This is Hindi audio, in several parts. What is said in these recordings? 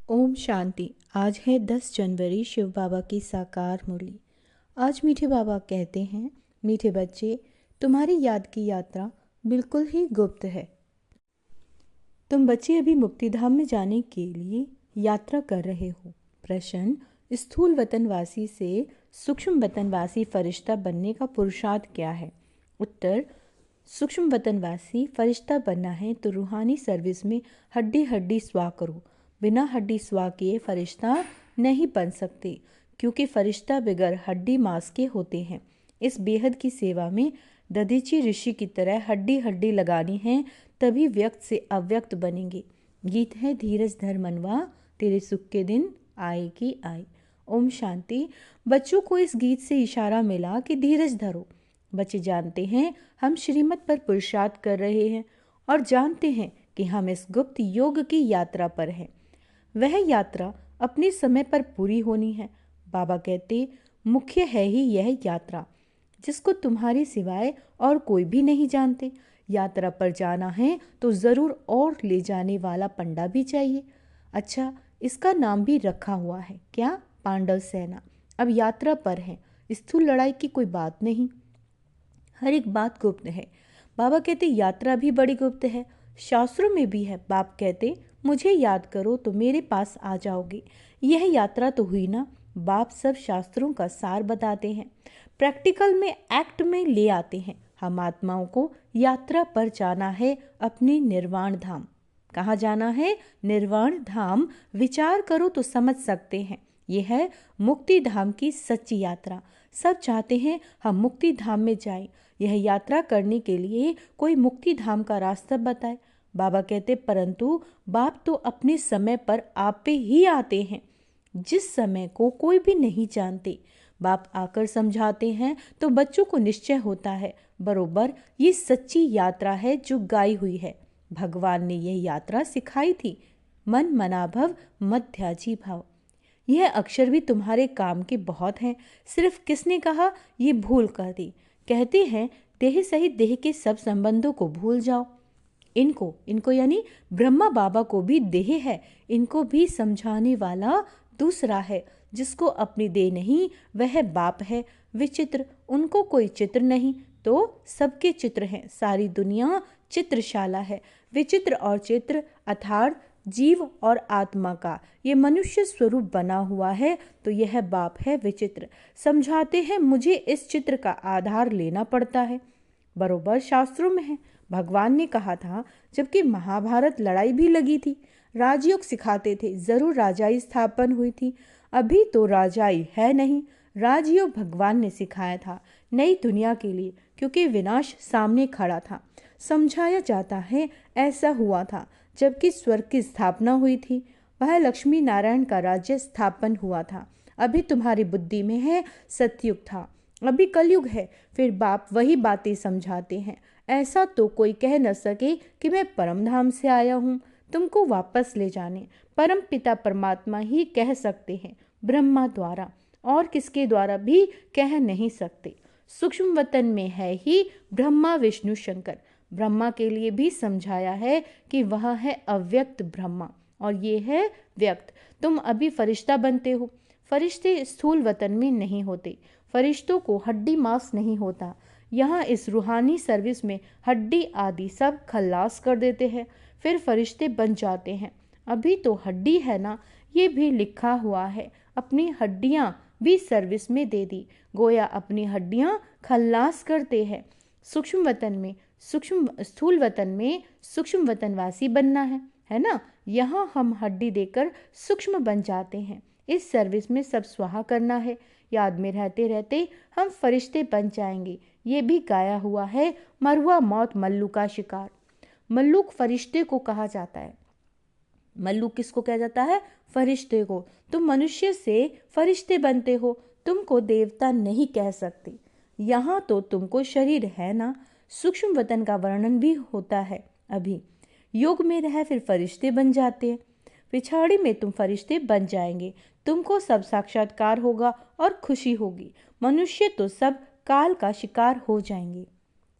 ओम शांति। आज है 10 जनवरी, शिव बाबा की साकार मुरली। आज मीठे बाबा कहते हैं, मीठे बच्चे, तुम्हारी याद की यात्रा बिल्कुल ही गुप्त है। तुम बच्चे अभी मुक्तिधाम में जाने के लिए यात्रा कर रहे हो। प्रश्न, स्थूल वतनवासी से सूक्ष्म वतनवासी फरिश्ता बनने का पुरुषार्थ क्या है? उत्तर, सूक्ष्म वतनवासी फरिश्ता बनना है तो रूहानी सर्विस में हड्डी हड्डी स्वा करो। बिना हड्डी स्वा किए फरिश्ता नहीं बन सकते, क्योंकि फरिश्ता बगैर हड्डी मांस के होते हैं। इस बेहद की सेवा में दधीची ऋषि की तरह हड्डी हड्डी लगानी है, तभी व्यक्त से अव्यक्त बनेंगे। गीत है, धीरज धर मनवा, तेरे सुख के दिन आए की आए। ओम शांति। बच्चों को इस गीत से इशारा मिला कि धीरज धरो। बच्चे जानते हैं हम श्रीमत पर पुरुषार्थ कर रहे हैं और जानते हैं कि हम इस गुप्त योग की यात्रा पर हैं। वह यात्रा अपने समय पर पूरी होनी है। बाबा कहते, मुख्य है ही यह यात्रा, जिसको तुम्हारे सिवाय और कोई भी नहीं जानते। यात्रा पर जाना है तो ज़रूर और ले जाने वाला पंडा भी चाहिए। अच्छा, इसका नाम भी रखा हुआ है, क्या? पांडव सेना। अब यात्रा पर है, स्थूल लड़ाई की कोई बात नहीं, हर एक बात गुप्त है। बाबा कहते यात्रा भी बड़ी गुप्त है, शास्त्रों में भी है। बाप कहते मुझे याद करो तो मेरे पास आ जाओगे। यह यात्रा तो हुई ना। बाप सब शास्त्रों का सार बताते हैं, प्रैक्टिकल में एक्ट में ले आते हैं। हम आत्माओं को यात्रा पर जाना है, अपने निर्वाण धाम। कहाँ जाना है? निर्वाण धाम। विचार करो तो समझ सकते हैं। यह है मुक्ति धाम की सच्ची यात्रा। सब चाहते हैं हम मुक्ति धाम में जाएं। यह यात्रा करने के लिए कोई मुक्ति धाम का रास्ता बताए। बाबा कहते, परंतु बाप तो अपने समय पर आप पे ही आते हैं, जिस समय को कोई भी नहीं जानते। बाप आकर समझाते हैं तो बच्चों को निश्चय होता है, बरोबर ये सच्ची यात्रा है जो गाई हुई है। भगवान ने यह यात्रा सिखाई थी, मन मनाभव मध्याजी भाव। यह अक्षर भी तुम्हारे काम के बहुत हैं। सिर्फ किसने कहा ये भूल कर दी। कहते हैं देह सहित देह के सब संबंधों को भूल जाओ। इनको यानी ब्रह्मा बाबा को भी देह है, इनको भी समझाने वाला दूसरा है, जिसको अपनी देह नहीं, वह बाप है। विचित्र, उनको कोई चित्र नहीं तो सबके चित्र हैं। सारी दुनिया चित्रशाला है। विचित्र और चित्र अर्थात जीव और आत्मा का ये मनुष्य स्वरूप बना हुआ है, तो यह बाप है विचित्र। समझाते हैं मुझे इस चित्र का आधार लेना पड़ता है, बरोबर शास्त्रों में है। भगवान ने कहा था, जबकि महाभारत लड़ाई भी लगी थी, राजयोग सिखाते थे, जरूर राजाई स्थापन हुई थी। अभी तो राजाई है नहीं। राजयोग भगवान ने सिखाया था नई दुनिया के लिए, क्योंकि विनाश सामने खड़ा था। समझाया जाता है ऐसा हुआ था जबकि स्वर्ग की स्थापना हुई थी, वह लक्ष्मी नारायण का राज्य स्थापन हुआ था। अभी तुम्हारी बुद्धि में है सतयुग था, अभी कलयुग है। फिर बाप वही बातें समझाते हैं। ऐसा तो कोई कह न सके कि मैं परम धाम से आया हूँ तुमको वापस ले जाने। परम पिता परमात्मा ही कह सकते हैं, ब्रह्मा द्वारा, और किसके द्वारा भी कह नहीं सकते। सूक्ष्म वतन में है ही ब्रह्मा विष्णु शंकर। ब्रह्मा के लिए भी समझाया है कि वह है अव्यक्त ब्रह्मा और ये है व्यक्त। तुम अभी फरिश्ता बनते हो। फरिश्ते स्थूल वतन में नहीं होते, फरिश्तों को हड्डी मांस नहीं होता। यहाँ इस रूहानी सर्विस में हड्डी आदि सब खल्लास कर देते हैं, फिर फरिश्ते बन जाते हैं। अभी तो हड्डी है ना, ये भी लिखा हुआ है, अपनी हड्डियाँ भी सर्विस में दे दी, गोया अपनी हड्डियाँ खल्लास करते हैं। स्थूल वतन में सूक्ष्म वतनवासी बनना है ना। यहाँ हम हड्डी देकर सूक्ष्म बन जाते हैं। इस सर्विस में सब स्वाहा करना है। याद में रहते रहते हम फरिश्ते बन जाएंगे। ये भी गाया हुआ है, मरुआ मौत मल्लू का शिकार। मल्लूक फरिश्ते को कहा जाता है। मल्लू किसको कहा जाता है? फरिश्ते को। तुम मनुष्य से फरिश्ते बनते हो, तुमको देवता नहीं कह सकते। यहाँ तो तुमको शरीर है ना। सूक्ष्म वतन का वर्णन भी होता है। अभी योग में रह फिर फरिश्ते बन जाते हैं, पिछाड़ी में तुम फरिश्ते बन जाएंगे। तुमको सब साक्षात्कार होगा और खुशी होगी। मनुष्य तो सब काल का शिकार हो जाएंगे,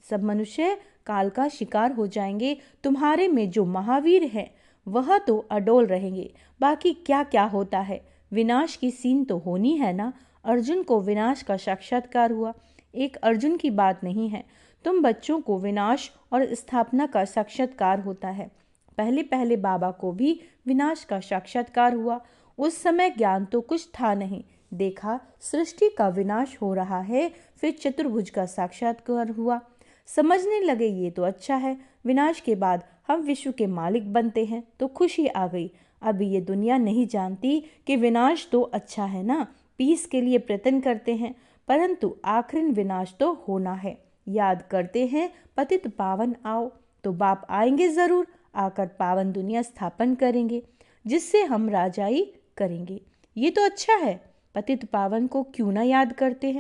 सब मनुष्य काल का शिकार हो जाएंगे। तुम्हारे में जो महावीर है वह तो अडोल रहेंगे। बाकी क्या क्या होता है, विनाश की सीन तो होनी है ना। अर्जुन को विनाश का साक्षात्कार हुआ। एक अर्जुन की बात नहीं है, तुम बच्चों को विनाश और स्थापना का साक्षात्कार होता है। पहले पहले बाबा को भी विनाश का साक्षात्कार हुआ। उस समय ज्ञान तो कुछ था नहीं। देखा सृष्टि का विनाश हो रहा है, फिर चतुर्भुज का साक्षात्कार हुआ। समझने लगे ये तो अच्छा है, विनाश के बाद हम विश्व के मालिक बनते हैं तो खुशी आ गई। अभी ये दुनिया नहीं जानती कि विनाश तो अच्छा है ना, पीस के लिए प्रयत्न करते हैं, परंतु आखिर विनाश तो होना है। याद करते हैं पतित पावन आओ, तो बाप आएंगे जरूर, आकर पावन दुनिया स्थापन करेंगे, जिससे हम राजाई करेंगे। ये तो अच्छा है। पतित पावन को क्यों ना याद करते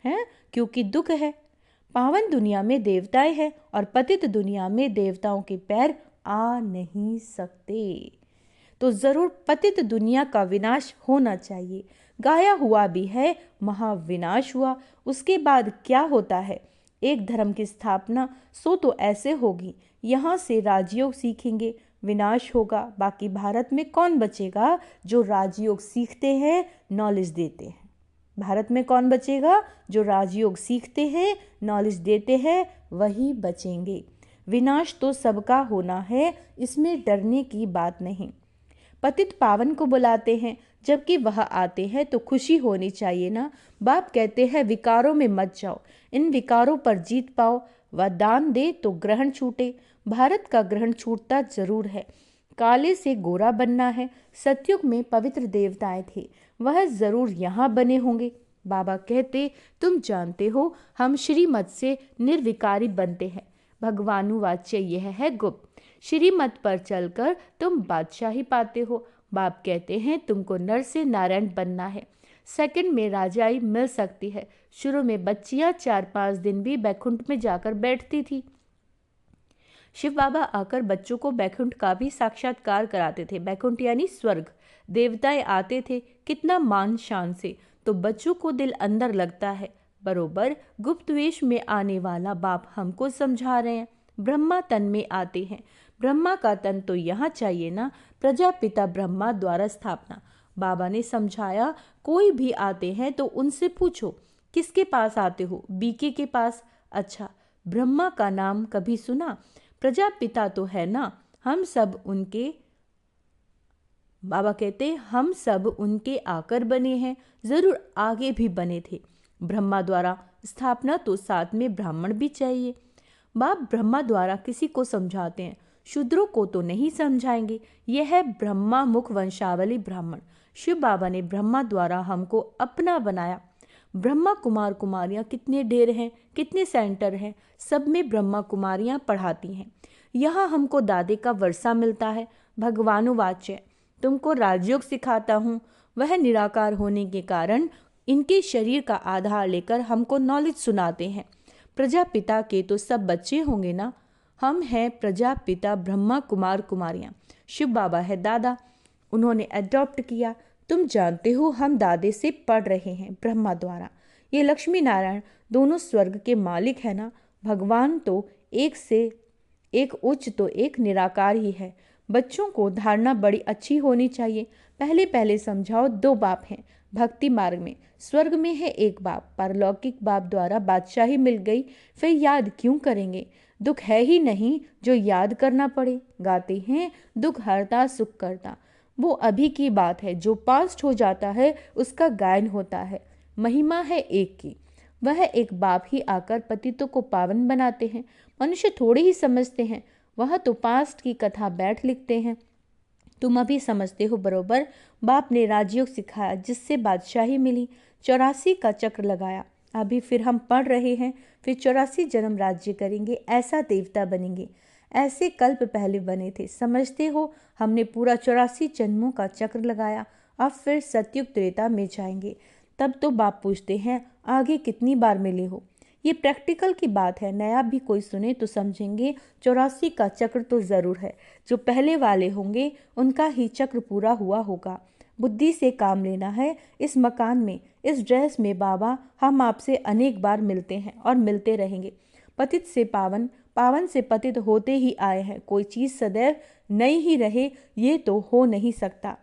हैं क्योंकि दुख है। पावन दुनिया में देवताएं हैं और पतित दुनिया में देवताओं के पैर आ नहीं सकते, तो जरूर पतित दुनिया का विनाश होना चाहिए। गाया हुआ भी है, महाविनाश हुआ, उसके बाद क्या होता है, एक धर्म की स्थापना, सो तो ऐसे होगी। यहाँ से राजयोग सीखेंगे, विनाश होगा। बाकी भारत में कौन बचेगा जो राजयोग सीखते हैं, नॉलेज देते हैं। भारत में कौन बचेगा जो राजयोग सीखते हैं, नॉलेज देते हैं, वही बचेंगे। विनाश तो सबका होना है, इसमें डरने की बात नहीं। पतित पावन को बुलाते हैं, जबकि वह आते हैं तो खुशी होनी चाहिए ना। बाप कहते हैं विकारों में मत जाओ, इन विकारों पर जीत पाओ। वह दान दे तो ग्रहण छूटे। भारत का ग्रहण छूटता जरूर है। काले से गोरा बनना है। सतयुग में पवित्र देवताएं थे, वह जरूर यहाँ बने होंगे। बाबा कहते तुम जानते हो हम श्रीमत से निर्विकारी बनते हैं। भगवानुवाच्य यह है गुप्त। श्रीमत पर चलकर तुम बादशाही पाते हो। बाप कहते हैं तुमको नर से नारायण बनना है। सेकंड में राजाई मिल सकती है। शुरू में बच्चियां 4-5 दिन भी बैकुंठ में जाकर बैठती थी। शिव बाबा आकर बच्चों को बैकुंठ का भी साक्षात्कार कराते थे। बैकुंठ यानी स्वर्ग। देवताएं आते थे, कितना मान शान से, तो बच्चों को दिल अंदर लगता है। बरोबर गुप्त वेश में आने वाला बाप हमको समझा रहे हैं। ब्रह्मा तन में आते हैं, ब्रह्मा का तन तो यहाँ चाहिए ना। प्रजापिता ब्रह्मा द्वारा स्थापना। बाबा ने समझाया कोई भी आते हैं तो उनसे पूछो किसके पास आते हो, बीके के पास। अच्छा, ब्रह्मा का नाम कभी सुना? प्रजापिता तो है ना, हम सब उनके, बाबा कहते हम सब उनके आकर बने हैं, जरूर आगे भी बने थे। ब्रह्मा द्वारा स्थापना तो साथ में ब्राह्मण भी चाहिए। बाप ब्रह्मा द्वारा किसी को समझाते हैं, शूद्रों को तो नहीं समझाएंगे। यह है ब्रह्मा मुख वंशावली ब्राह्मण। शिव बाबा ने ब्रह्मा द्वारा हमको अपना बनाया। ब्रह्मा कुमार कुमारियां कितने ढेर हैं, कितने सेंटर हैं, सब में ब्रह्मा कुमारियां पढ़ाती हैं। यहाँ हमको दादे का वर्षा मिलता है। भगवानुवाच्य तुमको राजयोग सिखाता हूँ। वह निराकार होने के कारण इनके शरीर का आधार लेकर हमको नॉलेज सुनाते हैं। प्रजापिता के तो सब बच्चे होंगे ना। हम हैं प्रजापिता ब्रह्मा कुमार कुमारियाँ। शिव बाबा है दादा, उन्होंने अडॉप्ट किया। तुम जानते हो हम दादे से पढ़ रहे हैं ब्रह्मा द्वारा। ये लक्ष्मी नारायण दोनों स्वर्ग के मालिक है ना। भगवान तो एक से एक उच्च तो एक निराकार ही है। बच्चों को धारणा बड़ी अच्छी होनी चाहिए। पहले पहले समझाओ, 2 बाप हैं भक्ति मार्ग में। स्वर्ग में है एक बाप, पारलौकिक बाप द्वारा बादशाही मिल गई, फिर याद क्यों करेंगे? दुख है ही नहीं जो याद करना पड़े। गाते हैं दुख हरता सुख करता, वो अभी की बात है। जो पास्ट हो जाता है उसका गायन होता है। महिमा है एक की, वह एक बाप ही आकर पतितों को पावन बनाते हैं। मनुष्य थोड़े ही समझते हैं, वह तो पास्ट की कथा बैठ लिखते हैं। तुम अभी समझते हो बरोबर। बाप ने राजयोग सिखाया जिससे बादशाही मिली। 84 का चक्र लगाया। अभी फिर हम पढ़ रहे हैं, फिर 84 जन्म राज्य करेंगे, ऐसा देवता बनेंगे। ऐसे कल्प पहले बने थे, समझते हो। हमने पूरा 84 जन्मों का चक्र लगाया। अब फिर सतयुग त्रेता में जाएंगे। तब तो बाप पूछते हैं आगे कितनी बार मिले हो। ये प्रैक्टिकल की बात है, नया भी कोई सुने तो समझेंगे 84 का चक्र तो ज़रूर है। जो पहले वाले होंगे उनका ही चक्र पूरा हुआ होगा। बुद्धि से काम लेना है। इस मकान में, इस ड्रेस में बाबा हम आपसे अनेक बार मिलते हैं और मिलते रहेंगे। पतित से पावन, पावन से पतित होते ही आए हैं। कोई चीज़ सदैव नई ही रहे, ये तो हो नहीं सकता।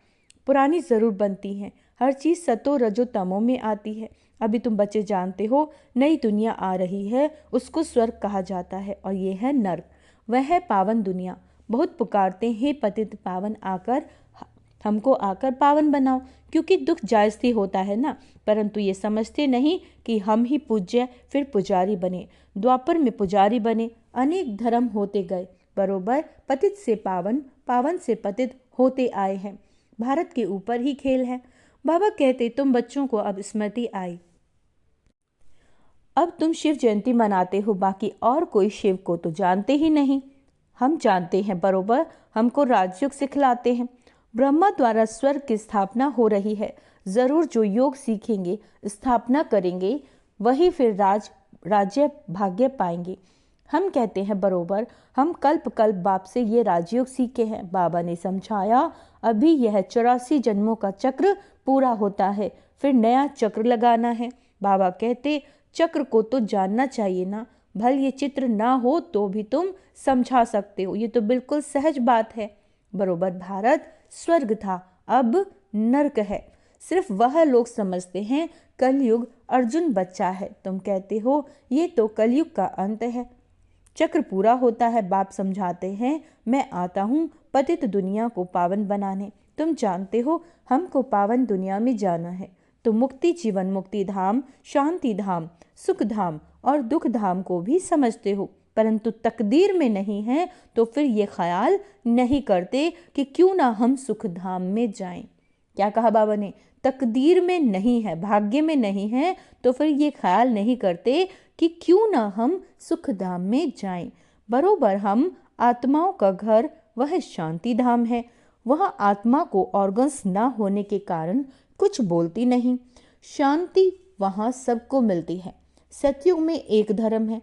पुरानी ज़रूर बनती हैं, हर चीज़ सतो रजो तमो में आती है। अभी तुम बच्चे जानते हो, नई दुनिया आ रही है, उसको स्वर्ग कहा जाता है, और ये है नर्क, वह है पावन दुनिया। बहुत पुकारते हैं, पतित पावन आकर हमको आकर पावन बनाओ, क्योंकि दुख जायज़ होता है ना, परंतु ये समझते नहीं कि हम ही पूज्य फिर पुजारी बने। द्वापर में पुजारी बने, अनेक धर्म होते गए, बरोबर पतित से पावन, पावन से पतित होते आए हैं। भारत के ऊपर ही खेल है। बाबा कहते, तुम बच्चों को अब स्मृति आई, अब तुम शिव जयंती मनाते हो, बाकी और कोई शिव को तो जानते ही नहीं। हम जानते हैं, बरोबर हमको राजयोग सिखलाते हैं। ब्रह्मा द्वारा स्वर्ग की स्थापना हो रही है, जरूर जो योग सीखेंगे, स्थापना करेंगे, वही फिर राज्य भाग्य पाएंगे। हम कहते हैं, बरोबर हम कल्प कल्प बाप से ये राजयोग सीखे हैं। बाबा ने समझाया, अभी यह 84 जन्मों का चक्र पूरा होता है, फिर नया चक्र लगाना है। बाबा कहते, चक्र को तो जानना चाहिए ना, भल ये चित्र ना हो तो भी तुम समझा सकते हो, ये तो बिल्कुल सहज बात है। बरोबर भारत स्वर्ग था, अब नर्क है, सिर्फ वह लोग समझते हैं कलयुग अर्जुन बच्चा है। तुम कहते हो ये तो कलयुग का अंत है, चक्र पूरा होता है। बाप समझाते हैं, मैं आता हूँ पतित दुनिया को पावन बनाने। तुम जानते हो हमको पावन दुनिया में जाना है, तो मुक्ति जीवन मुक्ति धाम, शांति धाम, सुख धाम और दुख धाम को भी समझते हो, परंतु तकदीर में नहीं है, तो फिर ये ख्याल नहीं करते कि क्यों ना हम सुख धाम में जाएं। क्या कहा बाबा ने? तकदीर में नहीं है, भाग्य में नहीं है, तो फिर ये ख्याल नहीं करते कि क्यों ना हम सुख धाम में जाएं। बरोबर हम आत्माओं का घर वह शांति धाम है, वह आत्मा को ऑर्गन्स ना होने के कारण कुछ बोलती नहीं। शांति वहाँ सबको मिलती है। सतयुग में एक धर्म है।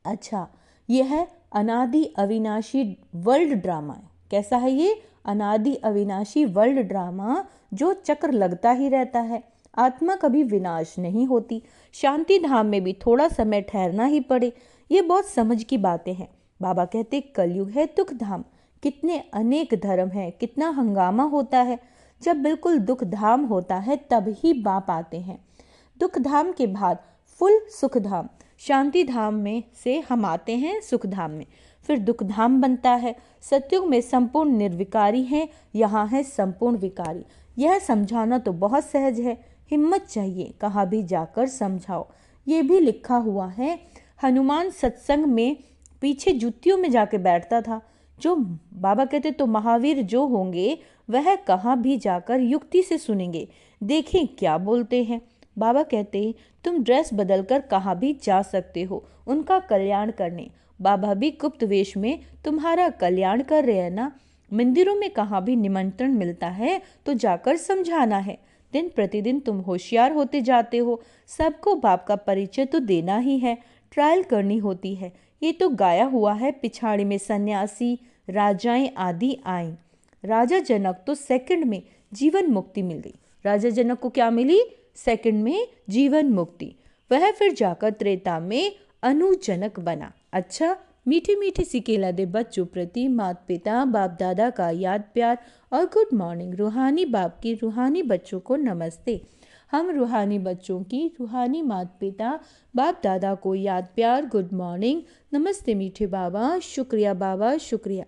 अच्छा, यह है अनादि अविनाशी वर्ल्ड ड्रामा है। कैसा है ये? अनादि अविनाशी वर्ल्ड ड्रामा, जो चक्र लगता ही रहता है। आत्मा कभी विनाश नहीं होती। शांति धाम में भी थोड़ा समय ठहरना ही पड़े। ये बहुत समझ की बातें हैं। बाबा कहते, कलयुग है दुख धाम, कितने अनेक धर्म हैं, कितना हंगामा होता है। जब बिल्कुल दुख धाम होता है तब ही बाप आते हैं। दुख धाम के बाद फुल सुख धाम, शांति धाम में से हम आते हैं सुख धाम में, फिर दुख धाम बनता है। सतयुग में संपूर्ण निर्विकारी है, यहाँ है संपूर्ण विकारी। यह समझाना तो बहुत सहज है, हिम्मत चाहिए, कहाँ भी जाकर समझाओ। ये भी लिखा हुआ है, हनुमान सत्संग में पीछे जुतियों में जाके बैठता था। जो बाबा कहते, तो महावीर जो होंगे वह कहाँ भी जाकर युक्ति से सुनेंगे, देखें क्या बोलते हैं। बाबा कहते, तुम ड्रेस बदलकर कहाँ भी जा सकते हो उनका कल्याण करने। बाबा भी गुप्त वेश में तुम्हारा कल्याण कर रहे हैं ना। मंदिरों में कहाँ भी निमंत्रण मिलता है तो जाकर समझाना है। दिन प्रतिदिन तुम होशियार होते जाते हो, सबको बाप का परिचय तो देना ही है, ट्रायल करनी होती है। ये तो गाया हुआ है, पिछाड़ी में सन्यासी राजाएं आदि आए। राजा जनक तो सेकंड में जीवन मुक्ति मिल गई। राजा जनक को क्या मिली? सेकंड में जीवन मुक्ति। वह फिर जाकर त्रेता में अनुजनक बना। अच्छा, मीठी मीठी सी केला दे बच्चों प्रति माता पिता बाप दादा का याद प्यार और गुड मॉर्निंग। रूहानी बाप की रूहानी बच्चों को नमस्ते। हम रूहानी बच्चों की रूहानी माता पिता बाप दादा को याद प्यार, गुड मॉर्निंग, नमस्ते मीठे बाबा, शुक्रिया बाबा, शुक्रिया।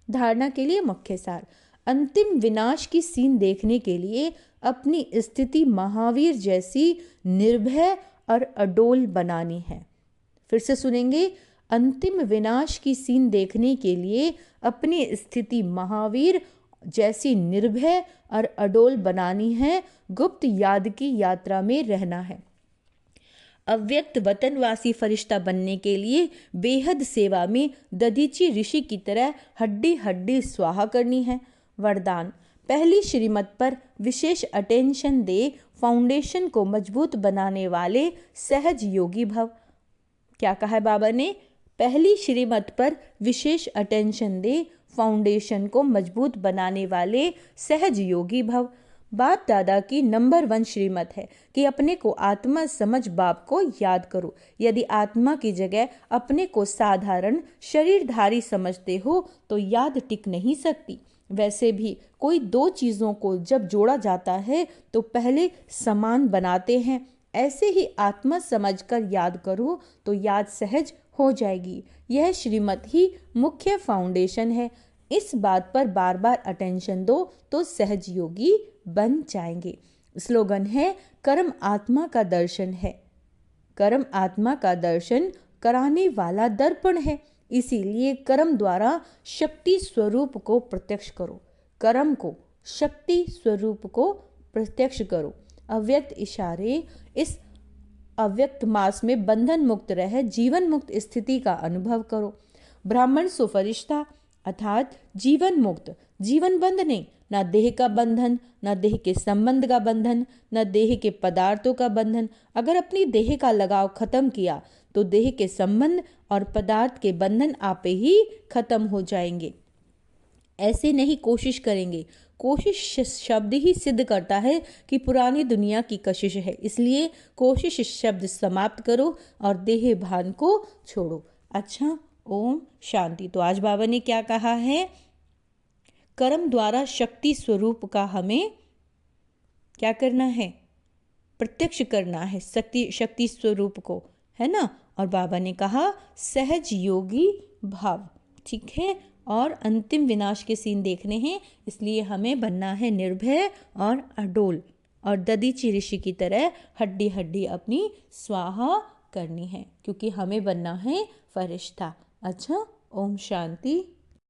धारणा के लिए मुख्य सार, अंतिम विनाश की सीन देखने के लिए अपनी स्थिति महावीर जैसी निर्भय और अडोल बनानी है। फिर से सुनेंगे, अंतिम विनाश की सीन देखने के लिए अपनी स्थिति महावीर जैसी निर्भय और अडोल बनानी है। गुप्त याद की यात्रा में रहना है। अव्यक्त वतनवासी फरिश्ता बनने के लिए बेहद सेवा में दधीची ऋषि की तरह हड्डी हड्डी स्वाहा करनी है। वरदान, पहली श्रीमत पर विशेष अटेंशन दे, फाउंडेशन को मजबूत बनाने वाले सहज योगी भव। क्या कहा है बाबा ने? पहली श्रीमत पर विशेष अटेंशन दे, फाउंडेशन को मजबूत बनाने वाले सहज योगी भव। बाप दादा की नंबर 1 श्रीमत है कि अपने को आत्मा समझ बाप को याद करो। यदि आत्मा की जगह अपने को साधारण शरीरधारी समझते हो तो याद टिक नहीं सकती। वैसे भी कोई दो चीजों को जब जोड़ा जाता है तो पहले समान बनाते हैं। ऐसे ही आत्मा समझकर याद करो तो याद सहज हो जाएगी। यह श्रीमत ही मुख्य फाउंडेशन है। इस बात पर बार बार अटेंशन दो तो सहज योगी बन जाएंगे। स्लोगन है, कर्म आत्मा का दर्शन है। कर्म आत्मा का दर्शन कराने वाला दर्पण है। इसीलिए कर्म द्वारा शक्ति स्वरूप को प्रत्यक्ष करो। कर्म को शक्ति स्वरूप को प्रत्यक्ष करो। अव्यक्त इशारे इस अव्यक्त मास में बंधन मुक्त रह जीवन मुक्त स्थिति का अनुभव करो। ब्राह्मण सो फरिश्ता अर्थात जीवन मुक्त, जीवन बंध नहीं, न देह का बंधन, न देह के संबंध का बंधन, न देह के पदार्थों का बंधन। अगर अपनी देह का लगाव खत्म किया तो देह के संबंध और पदार्थ के बंधन आपे ही खत्म हो जाएंगे। ऐसे नहीं कोशिश करेंगे। कोशिश शब्द ही सिद्ध करता है कि पुरानी दुनिया की कशिश है। इसलिए कोशिश शब्द समाप्त करो और देह भान को छोड़ो। अच्छा, ओम शांति। तो आज बाबा ने क्या कहा है? कर्म द्वारा शक्ति स्वरूप का हमें क्या करना है? प्रत्यक्ष करना है शक्ति स्वरूप को, है ना। और बाबा ने कहा सहज योगी भाव, ठीक है। और अंतिम विनाश के सीन देखने हैं, इसलिए हमें बनना है निर्भय और अडोल और ददीची ऋषि की तरह हड्डी हड्डी अपनी स्वाहा करनी है, क्योंकि हमें बनना है फरिश्ता। अच्छा, ओम शांति।